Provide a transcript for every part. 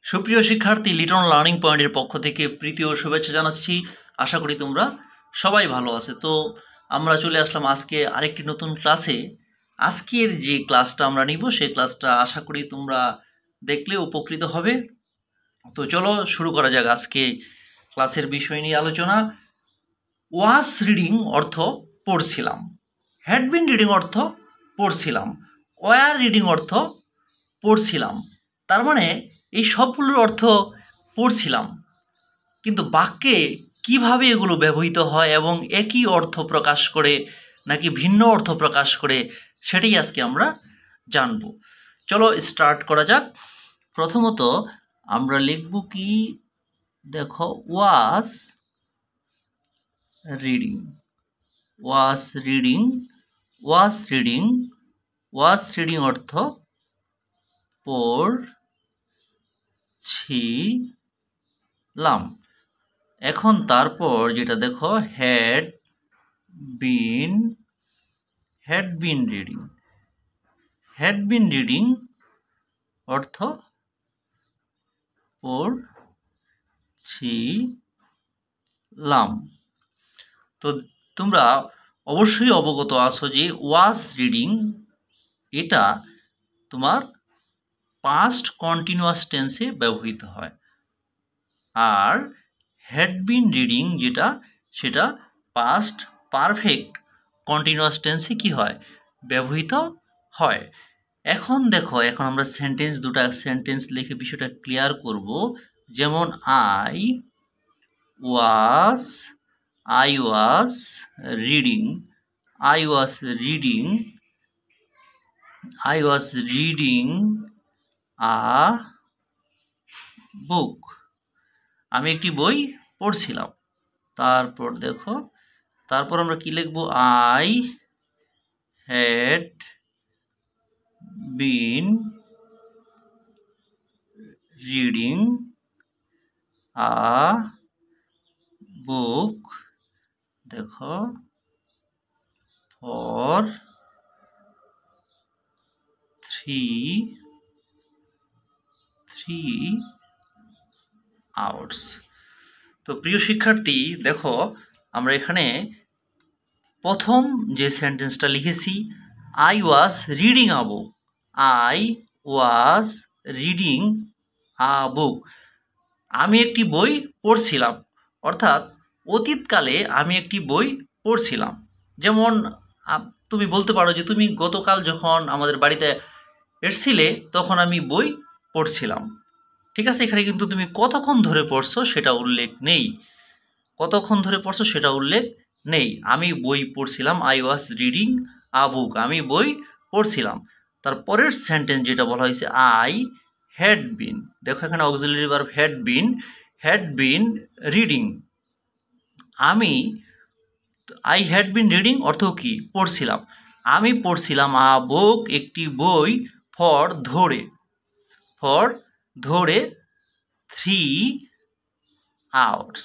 সুপ্রিয় শিক্ষার্থী, লিটন লার্নিং পয়েন্টের পক্ষ থেকে প্রীতি ও শুভেচ্ছা জানাচ্ছি। আশা করি তোমরা সবাই ভালো আছে। তো আমরা চলে আসলাম আজকে আরেকটি নতুন ক্লাসে। আজকের যে ক্লাসটা আমরা নিব সেই ক্লাসটা আশা করি তোমরা দেখলে উপকৃত হবে। তো চলো শুরু করা যাক আজকে ক্লাসের বিষয় নিয়ে আলোচনা। ওয়াজ রিডিং অর্থ পড়ছিলাম, হ্যাড বিন রিডিং অর্থ পড়ছিলাম, ওয়ার রিডিং অর্থ পড়ছিলাম। তার মানে এই সবগুলোর অর্থ পড়ছিলাম, কিন্তু বাক্যে কিভাবে এগুলো ব্যবহৃত হয় এবং একই অর্থ প্রকাশ করে নাকি ভিন্ন অর্থ প্রকাশ করে সেটাই আজকে আমরা জানব। চলো স্টার্ট করা যাক। প্রথমত আমরা লিখব কি, দেখো, was reading. Was reading, was reading, was reading অর্থ পড়ছিলাম। এখন তারপর যেটা দেখো, had been reading. Had been reading অর্থ পড়ছিলাম। তো তোমরা অবশ্যই অবগত আছো যে ওয়াজ রিডিং এটা তোমার পাস্ট কন্টিনিউয়াস টেন্সে ব্যবহৃত হয়, আর হ্যাড বিন রিডিং যেটা সেটা পাস্ট পারফেক্ট কন্টিনিউয়াস টেন্সে কি হয়, ব্যবহৃত হয়। এখন দেখো, এখন আমরা দুটা সেন্টেন্স লিখে বিষয়টা ক্লিয়ার করব। যেমন I was reading, I was reading a book. আমি একটি বই পড়ছিলাম। তারপর দেখো, তারপর আমরা কি লিখব, I had been reading a book, দেখো, ফর 3 আওয়ার্স। তো প্রিয় শিক্ষার্থী, দেখো আমরা এখানে প্রথম যে সেন্টেন্সটা লিখেছি, I was reading a book. I was reading a book, আমি একটি বই পড়ছিলাম। অর্থাৎ অতীতকালে আমি একটি বই পড়ছিলাম। যেমন তুমি বলতে পারো যে তুমি গতকাল যখন আমাদের বাড়িতে এসছিলে তখন আমি বই পড়ছিলাম। ঠিক আছে, এখানে কিন্তু তুমি কতক্ষণ ধরে পড়ছো সেটা উল্লেখ নেই। কতক্ষণ ধরে পড়ছো সেটা উল্লেখ নেই। আমি বই পড়ছিলাম, I was reading a book, আমি বই পড়ছিলাম। তারপরের সেন্টেন্স যেটা বলা হয়েছে, আই হ্যাড বিন, দেখো এখানে auxiliary verb had been reading. I had been reading অর্থ কি, পড়ছিলাম। আমি পড়ছিলাম আ বুক, একটি বই, ফর ধরে 3 আওয়ার্স,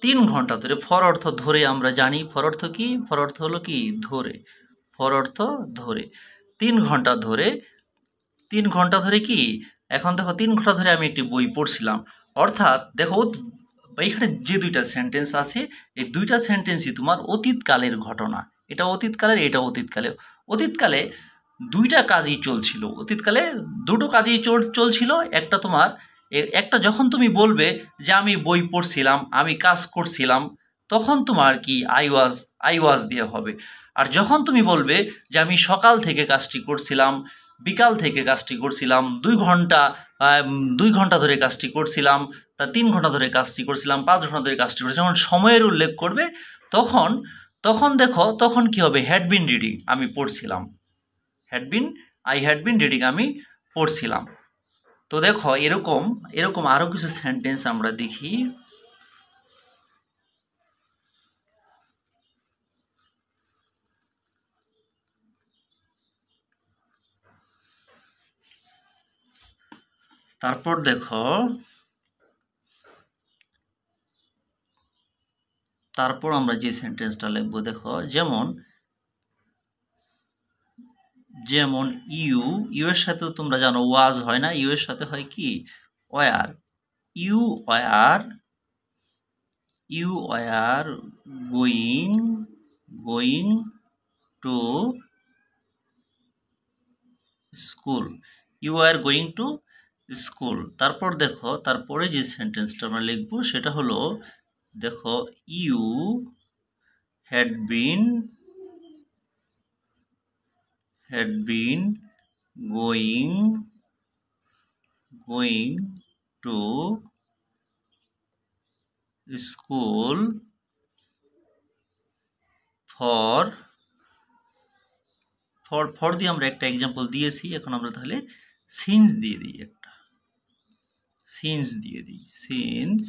3 ঘন্টা ধরে। ফর অর্থ ধরে, আমরা জানি ফর অর্থ কি, ফর অর্থ হলো কি, ধরে। ফর অর্থ ধরে, 3 ঘন্টা ধরে। 3 ঘন্টা ধরে কি, এখন দেখো 3 ঘন্টা ধরে আমি একটি বই পড়ছিলাম। অর্থাৎ দেখো এখানে যে দুইটা সেন্টেন্স আছে, এই দুইটা সেন্টেন্সই তোমার অতীতকালের ঘটনা। এটা অতীতকালের, এটা অতীতকালে দুইটা কাজই চলছিল। অতীতকালে দুটো কাজই চলছিল। একটা তোমার, একটা যখন তুমি বলবে যে আমি বই পড়ছিলাম, আমি কাজ করছিলাম, তখন তোমার কি আই ওয়াজ দিয়ে হবে। আর যখন তুমি বলবে যে আমি সকাল থেকে কাজটি করছিলাম, বিকাল থেকে কাজটি করছিলাম, 2 ঘন্টা ধরে কাজটি করছিলাম, তা 3 ঘন্টা ধরে কাজটি করছিলাম, 5 ঘন্টা ধরে কাজটি করছিলাম, যখন সময়ের উল্লেখ করবে তখন দেখো, তখন কি হবে, হ্যাড বিন রিডিং, আমি পড়ছিলাম। আই হ্যাড বিন রিডিং, আমি পড়ছিলাম। তো দেখো এরকম আরো কিছু সেন্টেন্স আমরা দেখি। তারপর দেখো, তারপর আমরা যে সেন্টেন্সটা লিখবো, দেখো যেমন ইউ এর সাথে তোমরা জানো ওয়াজ হয় না, ইউ এর সাথে হয় কি, were, you were going to school, you are going to school. তারপর দেখো তারপরে যে সেন্টেন্সটা আমরা লিখবো সেটা হলো, দেখো you had been going to school for দিয়ে আমরা একটা এক্সাম্পল দিয়েছি। এখন আমরা তাহলে সিন্স দিয়ে দিই, একটা সিন্স দিয়ে দিই, সিন্স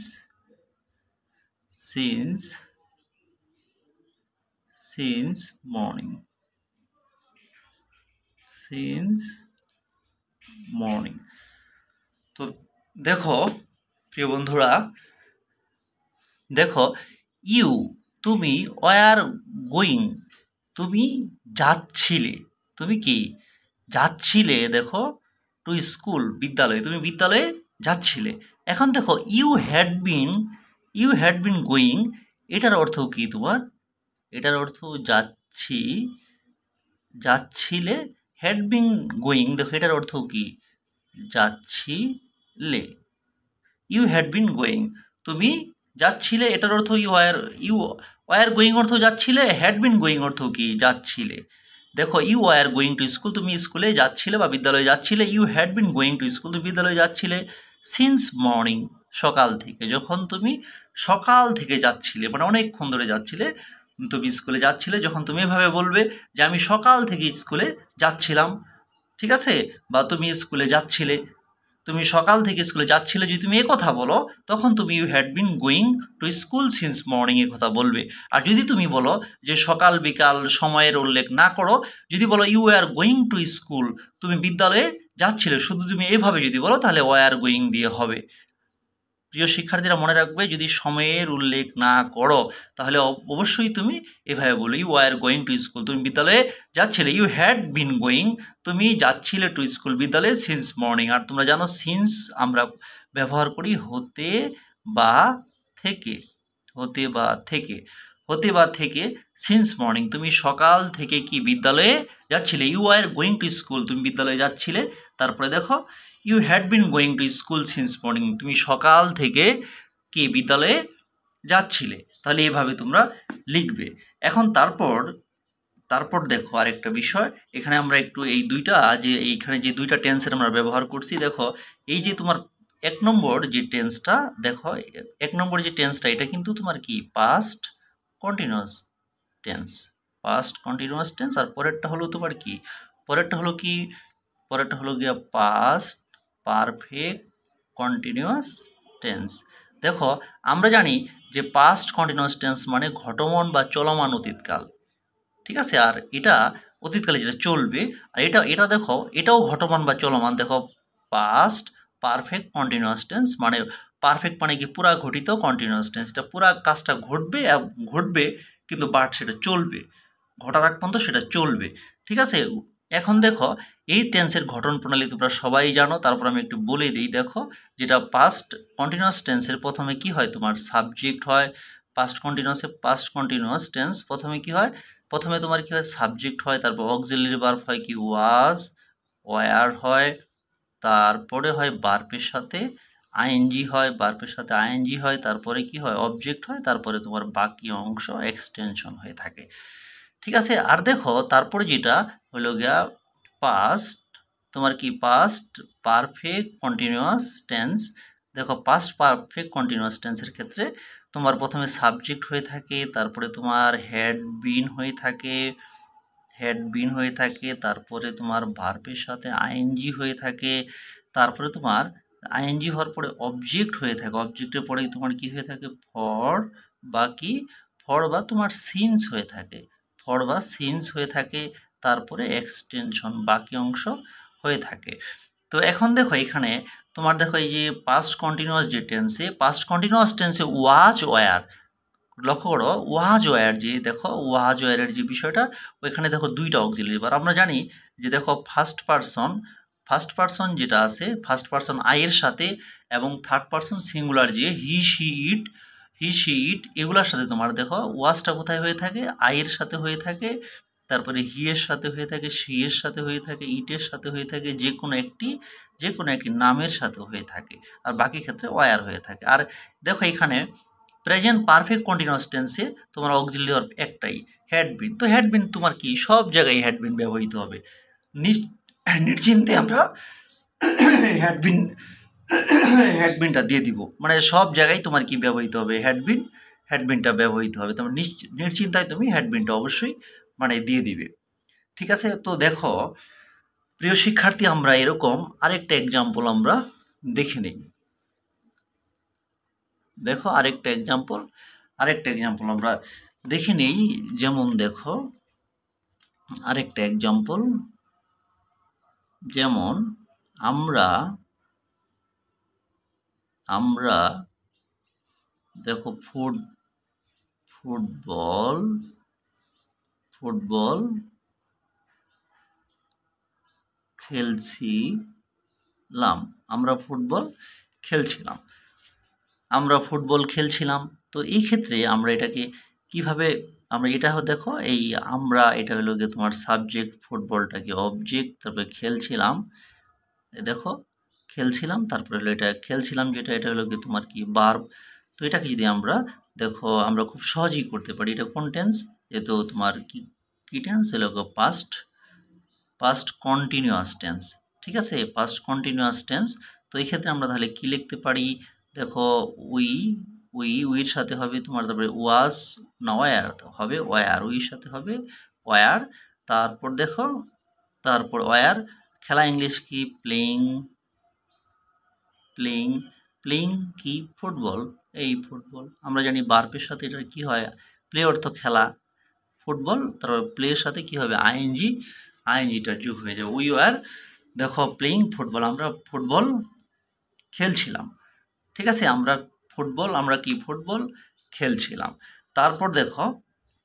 মর্নিং। তো দেখো প্রিয় বন্ধুরা, দেখো ইউ তুমি, ওয়ার গোয়িং তুমি যাচ্ছিলে, তুমি কি যাচ্ছিলে, দেখো টু স্কুল বিদ্যালয়ে, তুমি বিদ্যালয়ে যাচ্ছিলে। এখন দেখো ইউ হ্যাড বিন গোয়িং, এটার অর্থ কি তোমার, এটার অর্থ যাচ্ছিলে। হ্যাড বিন গোয়িং, দেখো এটার অর্থ কি যাচ্ছিলে, ইউ হ্যাড বিন গোয়িং তুমি যাচ্ছিলে, এটার অর্থ ইউ ওয়ার গোয়িং অর্থ যাচ্ছিলে, হ্যাড বিন গোয়িং অর্থ কি যাচ্ছিলে। দেখো you were going to school, তুমি স্কুলে যাচ্ছিলে বা বিদ্যালয়ে যাচ্ছিলে। You had been going to school, তুমি বিদ্যালয়ে যাচ্ছিলে। সিন্স মর্নিং, সকাল থেকে, যখন তুমি সকাল থেকে যাচ্ছিলে, মানে অনেকক্ষণ ধরে যাচ্ছিলে, তুমি স্কুলে যাচ্ছিলে, যখন তুমি এভাবে বলবে যে আমি সকাল থেকে স্কুলে যাচ্ছিলাম, ঠিক আছে, বা তুমি স্কুলে যাচ্ছিলে, তুমি সকাল থেকে স্কুলে যাচ্ছিলে, যদি তুমি কথা বলো তখন তুমি you had been going to school since morning এর কথা বলবে। আর যদি তুমি বলো যে সকাল বিকাল সময়ের উল্লেখ না করো, যদি বলো you are going to school, তুমি বিদ্যালয়ে যাচ্ছিলে, শুধু তুমি এভাবে যদি বলো তাহলে ওয়ার গোয়িং দিয়ে হবে। প্রিয় শিক্ষার্থীরা মনে রাখবে, যদি সময়ের উল্লেখ না করো তাহলে অবশ্যই তুমি এভাবে বলো you are going to school, তুমি বিদ্যালয়ে যাচ্ছিলে। ইউ হ্যাড বিন গোয়িং, তুমি যাচ্ছিলে টু স্কুল বিদ্যালয়ে সিন্স মর্নিং। আর তোমরা জানো সিন্স আমরা ব্যবহার করি হতে বা থেকে সিন্স মর্নিং, তুমি সকাল থেকে কি বিদ্যালয়ে যাচ্ছিলে। You are going to school, তুমি বিদ্যালয়ে যাচ্ছিলে। তারপরে দেখো you had been going to school since morning, তুমি সকাল থেকে কি বিদ্যালয়ে যাচ্ছিলে। তাহলে এভাবে তোমরা লিখবে। এখন তারপর দেখো আরেকটা বিষয়, এখানে আমরা একটু এই দুইটা এইখানে যে দুইটা টেন্সের আমরা ব্যবহার করছি, দেখো এই যে তোমার এক নম্বর যে টেন্সটা, দেখো এক নম্বর যে টেন্সটা, এটা কিন্তু তোমার কি পাস্ট কন্টিনিউয়াস টেন্স, আর পরেরটা হলো তোমার কি, পরেরটা হলো গিয়া পাস্ট পারফেক্ট কন্টিনিউয়াস টেন্স। দেখো আমরা জানি যে পাস্ট কন্টিনিউয়াস টেন্স মানে ঘটমান বা চলমান অতীতকাল, ঠিক আছে, আর এটা অতীতকালে যেটা চলবে। আর এটা দেখো এটাও ঘটমান বা চলমান। দেখো পাস্ট পারফেক্ট কন্টিনিউয়াস টেন্স মানে পারফেক্ট মানে কি পুরা ঘটিত, কন্টিনিউয়াস টেন্স এটা পুরা কাজটা ঘটবে কিন্তু বাট সেটা চলবে, ঘটার আগ পর্যন্ত সেটা চলবে, ঠিক আছে। এখন দেখো এই টেন্সের গঠন প্রণালী তোমরা সবাই জানো, তারপর আমি একটু বলে দিই। দেখো যেটা পাস্ট কন্টিনিউয়াস টেন্সের প্রথমে কি হয়, তোমার সাবজেক্ট হয়। পাস্ট কন্টিনিউয়াস টেন্স প্রথমে কি হয়, প্রথমে তোমার কি হয় সাবজেক্ট হয়, তারপর অক্সিলারি ভার্ব হয় কি ওয়াজ, ওয়ার হয়, তারপরে হয় ভার্বের সাথে আইএনজি হয়, তারপরে কি হয় অবজেক্ট হয়, তারপরে তোমার বাকি অংশ এক্সটেনশন হয়ে থাকে, ঠিক আছে। আর দেখো তারপরে যেটা হলো গিয়া পাস্ট, তোমার কি পাস্ট পারফেক্ট কন্টিনিউয়াস টেন্স। দেখো পাস্ট পারফেক্ট কন্টিনিউয়াস টেন্সের ক্ষেত্রে তোমার প্রথমে সাবজেক্ট হয়ে থাকে, তারপরে তোমার হ্যাড বিন হয়ে থাকে, তারপরে তোমার ভার্বের সাথে আইএনজি হয়ে থাকে, তারপরে তোমার আইএনজি হওয়ার পরে অবজেক্ট হয়ে থাকে, অবজেক্টের পরে তোমার কি হয়ে থাকে ফর বা তোমার সিন্স হয়ে থাকে, তারপরে এক্সটেনশন বাকি অংশ হয়ে থাকে। তো এখন দেখো এখানে তোমার দেখো এই যে পাস্ট কন্টিনিউয়াস টেন্সে ওয়াজ ওয়ার, লক্ষ্য করো ওয়াজ ওয়ারের যে বিষয়টা, ওইখানে দেখো দুইটা অক্সিলারি ভার্ব। আমরা জানি যে দেখো ফার্স্ট পারসন ফার্স্ট পারসন যেটা আছে, ফার্স্ট পারসন আই এর সাথে এবং থার্ড পারসন সিঙ্গুলার যে হি সি ইট এগুলোর সাথে তোমার দেখো ওয়াজটা কোথায় হয়ে থাকে, আই এর সাথে হয়ে থাকে, তারপরে হি এর সাথে হয়ে থাকে, সি এর সাথে হয়ে থাকে, ইটের সাথে হয়ে থাকে, যে কোনো একটি নামের সাথে হয়ে থাকে, আর বাকি ক্ষেত্রে ওয়ার হয়ে থাকে। আর দেখো এখানে প্রেজেন্ট পারফেক্ট কন্টিনিউয়াস টেন্সে তোমার অক্সিলিয়ারি ভার্ব একটাই, হ্যাড বিন। তো হ্যাড বিন তোমার কি সব জায়গায় হ্যাড বিন ব্যবহৃত হবে, নিশ্চিন্তে আমরা হ্যাডবিনটা দিয়ে দিব, মানে সব জায়গায় তোমার কি ব্যবহৃত হবে, হ্যাডবিনটা ব্যবহৃত হবে, তোমার নিশ্চিন্তায় তুমি হ্যাডবিনটা অবশ্যই মানে দিয়ে দিবে। ঠিক আছে, তো দেখো প্রিয় শিক্ষার্থী, আমরা এরকম আরেকটা এক্সাম্পল আমরা দেখে নিই। দেখো আরেকটা এক্সাম্পল আমরা দেখে নেই। যেমন দেখো আরেকটা এক্সাম্পল, যেমন আমরা দেখো ফুটবল খেলছিলাম। আমরা ফুটবল খেলছিলাম। তো এই ক্ষেত্রে আমরা এটাকে কিভাবে, আমরা এটা দেখো এই এটা হলো গিয়ে তোমার সাবজেক্ট, ফুটবলটাকে অবজেক্ট, তারপরে খেলছিলাম, দেখো খেলছিলাম, তারপরে হলো এটা খেলছিলাম যেটা, এটা হলো গিয়ে তোমার কি ভার্ব। তো এটাকে যদি আমরা দেখো আমরা খুব সহজেই করতে পারি। এটা কোন টেন্স, এ তো তোমার কি টেন্স, হলো পাস্ট কন্টিনিউয়াস টেন্স। ঠিক আছে, পাস্ট কন্টিনিউয়াস টেন্স। তো এই ক্ষেত্রে আমরা তাহলে কি লিখতে পারি, দেখো উইর সাথে হবে তোমার, তারপরে ওয়াজ না ওয়ার হবে, উইর সাথে হবে ওয়ার, তারপর দেখো তারপর ওয়ার, খেলা ইংলিশ কি প্লেইং কি ফুটবল, এই ফুটবল। আমরা জানি ভার্বের সাথে এটা কি হয়, প্লে অর্থ খেলা, ফুটবল, তারপর প্লের সাথে কি হবে আইএনজিটা যোগ হয়ে যাবে, উই আর দেখো প্লেইং ফুটবল, আমরা ফুটবল খেলছিলাম। ঠিক আছে, আমরা ফুটবল খেলছিলাম। তারপর দেখো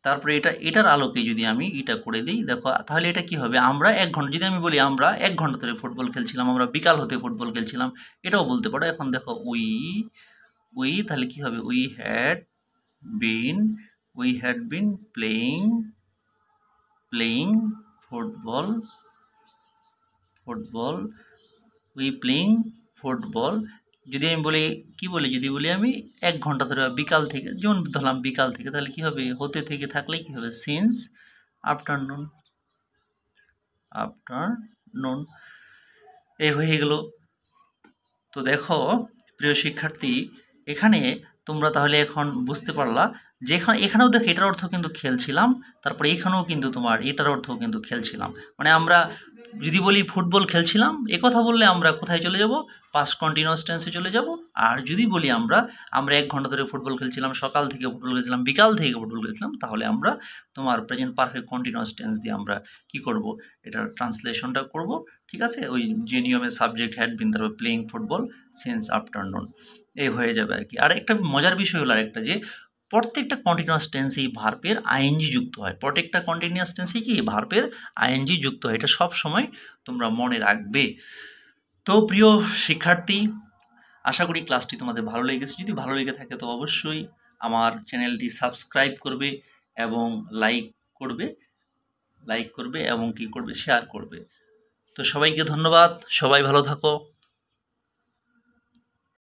তারপরে এটার আলোকে যদি আমি এটা করে দিই, দেখো তাহলে এটা কি হবে, আমরা 1 ঘন্টা, যদি আমি বলি আমরা 1 ঘন্টা ধরে ফুটবল খেলছিলাম, আমরা বিকাল হতে ফুটবল খেলছিলাম, এটাও বলতে পারো। এখন দেখো উই তাহলে কি হবে, we had been playing football, যদি আমি বলি যদি বলি আমি 1 ঘন্টা ধরে বিকাল থেকে, যেমন ধরলাম বিকাল থেকে, তাহলে কি হবে, হতে থেকে থাকলে কি হবে, সিন্স আফটারনুন, এই হয়ে গেল। তো দেখো প্রিয় শিক্ষার্থী, এখানে তোমরা তাহলে এখন বুঝতে পারলা যে এখানেও দেখো এটার অর্থ কিন্তু খেলছিলাম, তারপরে এখানেও কিন্তু তোমার এটার অর্থ কিন্তু খেলছিলাম। মানে আমরা যদি বলি ফুটবল খেলছিলাম, কথা বললে আমরা কোথায় চলে যাব, পাস্ট কন্টিনিউয়াস টেন্সে চলে যাব। আর যদি বলি আমরা 1 ঘন্টা ধরে ফুটবল খেলছিলাম, সকাল থেকে ফুটবল খেলছিলাম, বিকাল থেকে ফুটবল খেলছিলাম, তাহলে আমরা তোমার প্রেজেন্ট পারফেক্ট কন্টিনিউয়াস টেন্স দিয়ে আমরা কি করব, এটার ট্রান্সলেশনটা করব। ঠিক আছে, ওই যে নিয়মে সাবজেক্ট হ্যাড বিন, তারপর প্লেইং ফুটবল সিন্স আফটারনুন, এই হয়ে যাবে আর কি। আর একটা মজার বিষয় হলো আরেকটা, যে প্রত্যেকটা কন্টিনিউয়াস টেন্সেই ভার্বের আইএনজি যুক্ত হয়, প্রত্যেকটা কন্টিনিউয়াস টেন্সেই কি ভার্বের আইএনজি যুক্ত হয়, এটা সব সময় তোমরা মনে রাখবে। তো প্রিয় শিক্ষার্থী, আশা করি ক্লাসটি তোমাদের ভালো লেগেছে। যদি ভালো লেগে থাকে তো অবশ্যই আমার চ্যানেলটি সাবস্ক্রাইব করবে এবং লাইক করবে এবং কি করবে, শেয়ার করবে। তো সবাইকে ধন্যবাদ, সবাই ভালো থাকো।